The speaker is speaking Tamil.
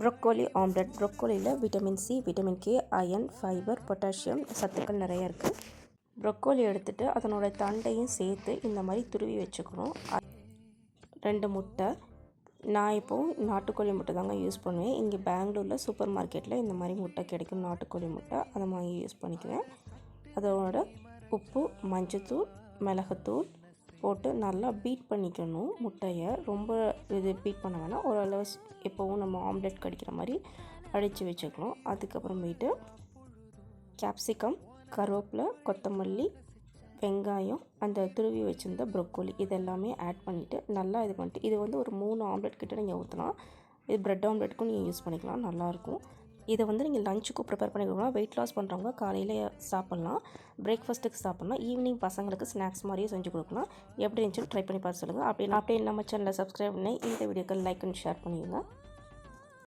Broccoli omelette. ப்ரொக்கோலியில் vitamin C, vitamin K, iron, fibre, potassium சத்துக்கள் நிறைய இருக்குது. ப்ரொக்கோலி எடுத்துகிட்டு அதனோட தண்டையும் சேர்த்து இந்த மாதிரி துருவி வச்சுக்கணும். 2 முட்டை. நான் இப்போது நாட்டுக்கோழி முட்டை தாங்க யூஸ் பண்ணுவேன். இங்கே பெங்களூரில் சூப்பர் மார்க்கெட்டில் இந்த மாதிரி முட்டை கிடைக்கும், நாட்டுக்கோழி முட்டை. அதை வாங்கி யூஸ் பண்ணிக்குவேன். அதோட உப்பு, மஞ்சத்தூள், மிளகுத்தூள் போட்டு நல்லா பீட் பண்ணிக்கணும். முட்டையை ரொம்ப பீட் பண்ண வேணாம், ஓரளவு எப்போவும் நம்ம ஆம்லெட் கடிக்கிற மாதிரி அடித்து வச்சுக்கணும். அதுக்கப்புறமேட்டு கேப்சிகம், கருவேப்பிலை, கொத்தமல்லி, வெங்காயம், அந்த துருவி வச்சுருந்த ப்ரொக்கோலி இதெல்லாமே ஆட் பண்ணிவிட்டு நல்லா இது பண்ணிட்டு, இது ஒரு 3 ஆம்லெட் கிட்ட நீங்கள் ஊற்றலாம். இது ப்ரெட் ஆம்லெட்டுக்கும் நீங்கள் யூஸ் பண்ணிக்கலாம், நல்லாயிருக்கும். இதை நீங்கள் லஞ்சுக்கும் ப்ரிப்பேர் பண்ணி கொடுக்கலாம். வெயிட் லாஸ் பண்ணுறவங்க காலையில் சாப்பிட்லாம், பிரேக்ஃபாஸ்ட்டுக்கு சாப்பிட்லாம், ஈவினிங் பசங்களுக்கு ஸ்நாக்ஸ் மாதிரியே செஞ்சு கொடுக்கலாம். எப்படி இருந்துச்சுன்னு ட்ரை பண்ணி பார்த்து சொல்லுங்கள். அப்படியே நம்ம சேனலை சப்ஸ்கிரைப் பண்ணி இந்த வீடியோக்கு லைக் அண்ட் ஷேர் பண்ணிடுங்க.